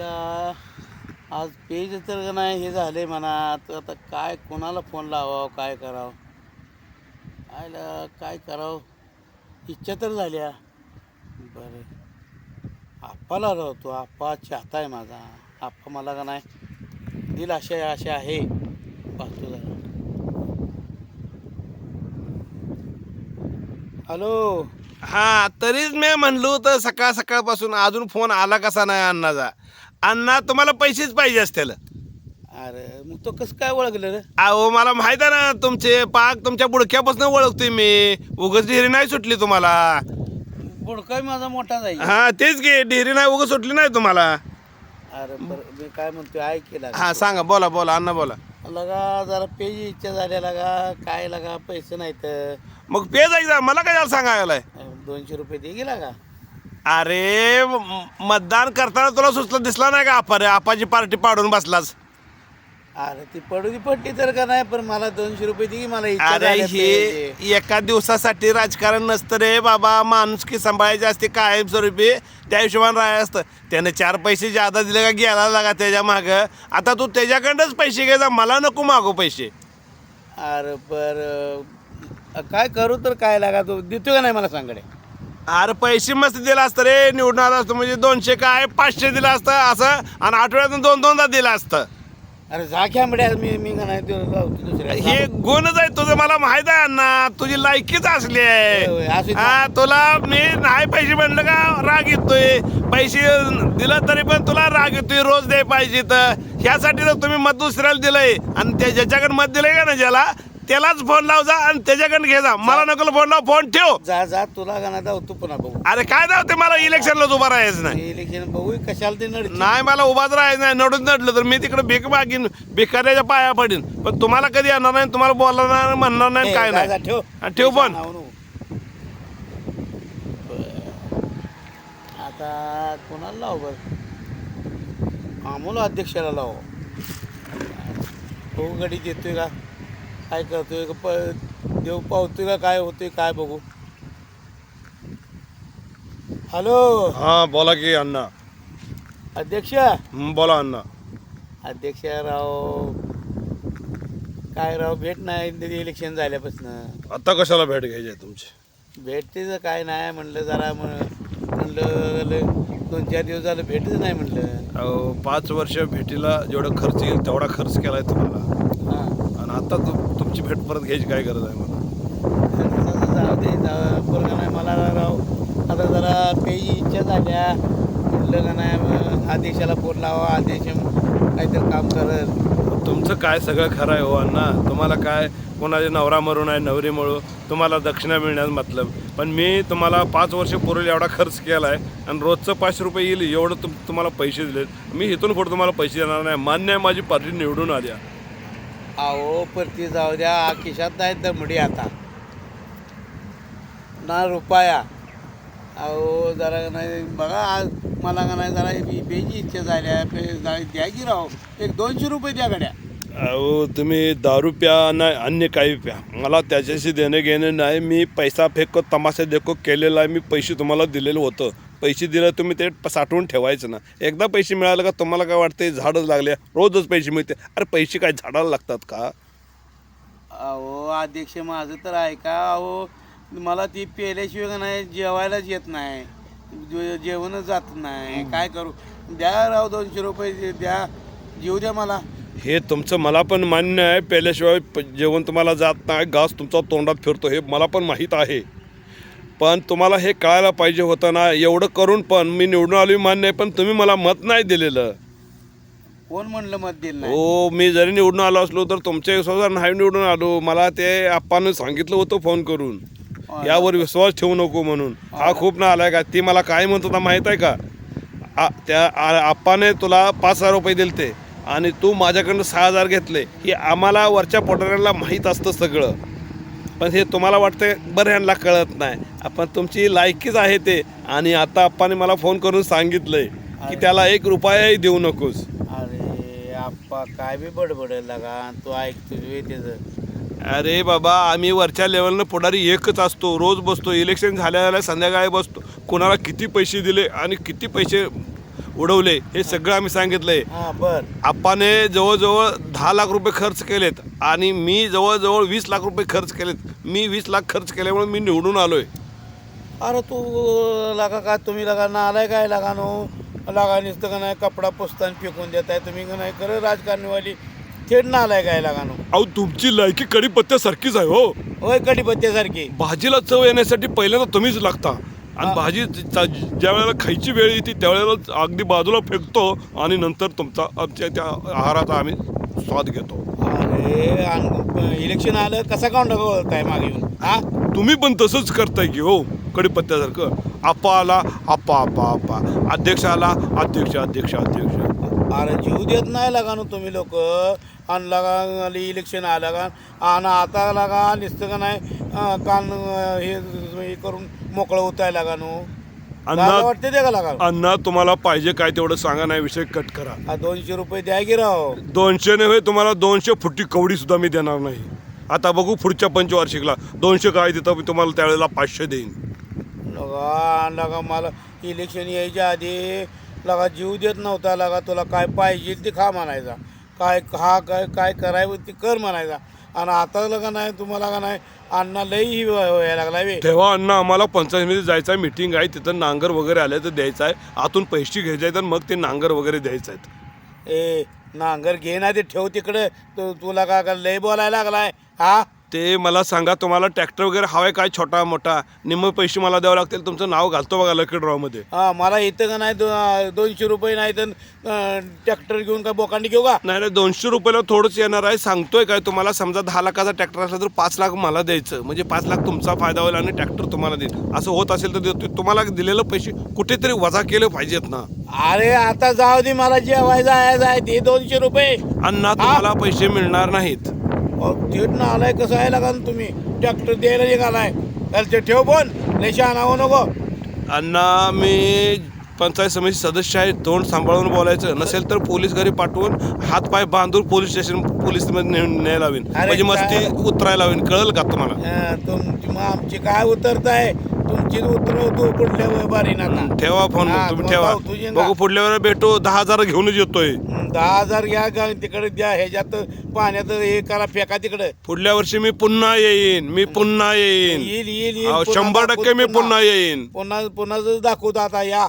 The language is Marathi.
आईला आज पेज तर का नाही हे झाले मनात. आता काय कोणाला फोन लावावं काय करावं आईला काय करावं इच्छा तर झाल्या. बरं आप्पाला राहतो आप्पा चाहता आहे माझा. आप्पा मला का नाही दिल आशा आहे पाहतो जरा. हॅलो. हा तरीच मी म्हणलो तर सकाळ सकाळपासून अजून फोन आला कसा नाही अण्णाचा. अण्णा तुम्हाला पैसेच पाहिजे असतील. अरे मग तो कसं काय ओळखलं रे? अहो मला माहित आहे ना तुमचे पाक तुमच्या बुडक्यापासून ओळखतोय मी. उगाच डेअरी नाही सुटली तुम्हाला. बुडका माझा मोठा जाईल. हा तेच की डेअरी नाही उगाच सुटली नाही तुम्हाला. अरे बरं मी काय म्हणतोय ऐक केला हा सांगा बोला बोला अण्णा बोला. लगा जरा पेजी इच्छा झाल्या लगा काय लगा पैसे नाहीत. मग पे जायचा मला काय सांगायला. 200 रुपये दे गेला का? अरे मतदान करताना तुला सुचलं दिसला नाही का आपा रे आपाची पार्टी पाडून बसलास. अरे ती पडू पडली तर का नाही पण मला 200 रुपये दे की मला इच्छा अरे झाल्या हे पेयाची. एका दिवसासाठी राजकारण नसतं रे बाबा. माणुसकी सांभाळायची असते कायमस्वरूपी. त्या हिशोबाने राहायचं असतं. त्याने 4 पैसे जादा दिले का गेला लागा त्याच्या मागं. आता तू त्याच्याकडनंच पैसे घ्यायचा मला नको मागू पैसे. अरे बरं काय करू तर काय लागा तू देतो का नाही मला सांगडे? अरे पैसे मस्त दिला असतं रे. निवडून आला असतं म्हणजे 200 काय 500 दिलं असतं असं. आणि आठवड्यातून 2-2दा दिलं असतं. अरे जा खेंबड्या मी का नाही दुसऱ्या हे गुणच आहे तुझं मला माहित आहे अण्णा. तुझी लायकीच असली होय, होय, असू आहे. दे. हा तुला मी नाही पैसे म्हणलं का राग येतोय. पैसे दिलं तरी पण तुला राग येतोय रोज दे पाहिजे तर. ह्यासाठी तर तुम्ही मत दुसऱ्याला दिलंय. आणि त्या ज्याच्याकडे मत दिलंय का ना ज्याला त्यालाच फोन लाव जा आणि त्याच्याकडे घे जा. मला नको फोन लाव. फोन ठेव. जा तुला का नाही जाऊ तू पुन्हा बघू. अरे काय जाऊ ते मला इलेक्शनलाच उभा राहायचं नाही. इलेक्शन बघू कशाला ते नडची. नाही मला उभाच राहायचं नाही. नडलं तर मी तिकडे भीक मागीन भिकाऱ्याच्या पाया पडीन. पण तुम्हाला कधी येणार नाही तुम्हाला बोलणार म्हणणार नाही काय जा, नाही. ठेव हा, ठेव फोन. आता कोणाला लाव बर? अमोल अध्यक्षाला लाव. हो गडी देतोय का काय करतोय का देव पावतोय का काय होतोय काय बघू. हॅलो हा बोला की अण्णा. अध्यक्ष. बोला अण्णा. अध्यक्ष राव काय राव भेट नाही इलेक्शन झाल्यापासून. आता कशाला भेट घ्यायची आहे तुमची? भेटतेच काय नाही म्हणलं जरा म्हणलं 2-4 दिवस झालं भेटच नाही म्हणलं. अहो 5 वर्ष भेटीला जेवढा खर्च येईल तेवढा खर्च केलाय तुम्हाला. हां आणि आता तुमची भेट परत घ्यायची काय गरज आहे मला? जाऊ दे बरं नाही मला राव आता जरा पेची इच्छा झाल्या म्हटलं का नाही आदेशाला फोन लावा. आदेश काहीतरी काम करत. तुमचं काय सगळं खरं आहे हो अण्णा. तुम्हाला काय कोणाचे नवरा मरून आहे नवरी मळू तुम्हाला दक्षिणा मिळण्यास मतलब. पण मी तुम्हाला 5 वर्ष पुरेल एवढा खर्च केला आहे. आणि रोजचं 500 रुपये येईल एवढं तुम्हाला पैसे दिलेत. मी इथून पुढे तुम्हाला पैसे देणार नाही. मान्य आहे माझी पार्टी निवडून आल्या. अहो परती जाऊ द्या खिशात नाही दमडी आता ना रुपया. अहो जरा नाही बघा आज मला का नाही जरा पेची इच्छा झाल्या द्या की राव 200 रुपये द्या गड्या. अहो तुम्ही दारू प्या नाही अन्य काही प्या मला त्याच्याशी देणं घेणं नाही. मी पैसा फेको तमाशा देखो केलेला आहे. मी पैसे तुम्हाला दिलेलं होतं. पैसे दिलं तुम्ही ते साठवून ठेवायचं ना. एकदा पैसे मिळाले का तुम्हाला काय वाटतं झाडच लागले रोजच पैसे मिळते. अरे पैसे काय झाडाला लागतात का? अहो अध्यक्ष माझं तर ऐका. अहो मला ती पेल्याशिवाय का नाही जेवायलाच येत नाही. जेवणच जात नाही काय करू. द्या राव 200 रुपये द्या जेऊ द्या मला. हे तुमचं मला पण मान्य आहे. पेल्याशिवाय जेवण तुम्हाला जात नाही. घास तुमचा तोंडात फिरतो हे मला पण माहीत आहे. पण तुम्हाला हे कळायला पाहिजे होतं ना. एवढं करून पण मी निवडून आलो मान्य आहे. पण तुम्ही मला मत नाही दिलेलं. कोण म्हणलं मत दिलं नाही? हो मी जरी निवडून आलो असलो तर तुमच्या विश्वासावर नाही निवडून आलो. मला ते आप्पानं सांगितलं होतं फोन करून यावर विश्वास ठेवू नको म्हणून. हा खूप ना आलाय का. ती मला काय म्हणत होता माहीत आहे का? त्या आप्पाने तुला 5,000 रुपये दिलते आणि तू माझ्याकडनं 6,000 घेतले. हे आम्हाला वरच्या पोटाऱ्यांना माहीत असतं सगळं. पण हे तुम्हाला वाटतं बरं यांना कळत नाही. आपण तुमची लायकीच आहे ते. आणि आता आप्पाने मला फोन करून सांगितलंय की त्याला 1 रुपयाही देऊ नकोस. अरे आप्पा काय बी बडबडायला लागा तू ऐकतो त्याचं. अरे बाबा आम्ही वरच्या लेवलनं पुढारी एकच असतो. रोज बसतो. इलेक्शन झाल्या संध्याकाळी बसतो. कोणाला किती पैसे दिले आणि किती पैसे उडवले हे सगळं आम्ही सांगितलंय. हां बर. आप्पाने जवळजवळ 10 लाख रुपये खर्च केलेत आणि मी जवळजवळ 20 लाख रुपये खर्च केलेत. मी 20 लाख खर्च केल्यामुळे मी निवडून आलोय. अरे तू लागा का तुम्ही लागा ना आलाय काय लागा नो लागा नुसतं का नाही कपडा पुसताना फेकून देताय तुम्ही का नाही खरं राजकारणीवाली थेट ना आलाय काय लागा नो. अहो तुमची लायकी कढीपत्त्यासारखीच आहे हो. होय कढीपत्त्यासारखी. भाजीला चव येण्यासाठी पहिल्यांदा तुम्हीच लागता आणि भाजी ज्या वेळेला खायची वेळ येते त्यावेळेला अगदी बाजूला फेकतो आणि नंतर तुमचा आमच्या त्या आहाराचा आम्ही स्वाद घेतो. अरे इलेक्शन आलं कसा काउंट काय मागे येऊन हा. तुम्ही पण तसंच करताय की हो कढीपत्त्यासारखं. आप्पा आला आप्पा आप्पा आप्पा, अध्यक्ष आला अध्यक्ष अध्यक्ष अध्यक्ष. अरे जीव देत नाही लागा नो तुम्ही लोक. आणि लागा इलेक्शन आलं का आणि आता लागा नुसतं का नाही कान हे करून मोकळं होताय लागा नो. वाटते ते का लागा. अण्णा तुम्हाला पाहिजे काय तेवढं सांगा, नाही विषय कट करा. 200 रुपये द्या की राव. 200 नव्हे तुम्हाला 200 फुटी कवडी सुद्धा मी देणार नाही. आता बघू पुढच्या पंचवार्षिकला 200 काय देतं मी तुम्हाला त्यावेळेला 500 देईन. लगा मला इलेक्शन यायच्या आधी लगा जीव देत नव्हता लागा. तुला काय पाहिजे ते खा म्हणायचा. काय खा काय काय करायचं ते कर म्हणायचा. आणि आता लगा नाही तुम्हाला का नाही अण्णा लई व्हायला लागला वे. तेव्हा अण्णा आम्हाला पंचायतीमध्ये जायचं आहे, मिटिंग आहे, तिथं नांगर वगैरे आले तर द्यायचं आहे. आतून पैसे घ्यायचे आहेत आणि मग ते नांगर वगैरे द्यायचं आहेत. ए नांगर घे ना ते ठेव तिकडे. तुला का लय बोलायला लागलाय हा. ते मला सांगा तुम्हाला ट्रॅक्टर वगैरे हवाय काय छोटा मोठा, निम्मे पैसे मला द्यावं लागतील. तुमचं नाव घालतो बघा लकी ड्रॉमध्ये. हा मला इथं का नाही 200 रुपये नाही तर ट्रॅक्टर घेऊन का बोकांडी घेऊ का. नाही नाही 200 रुपयाला थोडंच येणार आहे. सांगतोय काय तुम्हाला, समजा 10 लाखाचा ट्रॅक्टर असला तर 5 लाख मला द्यायचं, म्हणजे 5 लाख तुमचा फायदा होईल आणि ट्रॅक्टर तुम्हाला देईल. असं होत असेल तर तुम्हाला दिलेलं पैसे कुठेतरी वजा केले पाहिजेत ना. अरे आता जाऊ दे मला जेवायचं आहे ते 200 रुपये. अण्णा तुम्हाला पैसे मिळणार नाहीत. थेट ना आलाय कसं आहे लागा तुम्ही ट्रॅक्टर द्यायला निघालाय. तर ते ठेव पण लय शहाणा होऊ नको. अण्णा मी पंचायत समिती सदस्य आहे, तोंड सांभाळून बोलायचं. नसेल तर पोलीस घरी पाठवून हातपाय बांधून पोलीस स्टेशन पोलीसमध्ये न्यायला लावीन, म्हणजे मस्ती उतरायला लावीन. कळलं का तुम्हाला. तुमची मग आमची काय उतरताय तुमची उतरवतो पुढल्या बारी नका. ठेवा फोन तुम्ही ठेवा. बघू पुढल्या वेळेला भेटू. 10,000 घेऊनच येतोय. 10,000 घ्या का तिकडे द्या ह्याच्यात पाण्यात हे करा फेका तिकडे. पुढल्या वर्षी मी पुन्हा येईन. येईल 100% मी पुन्हा येईन. पुन्हा दाखवतो आता या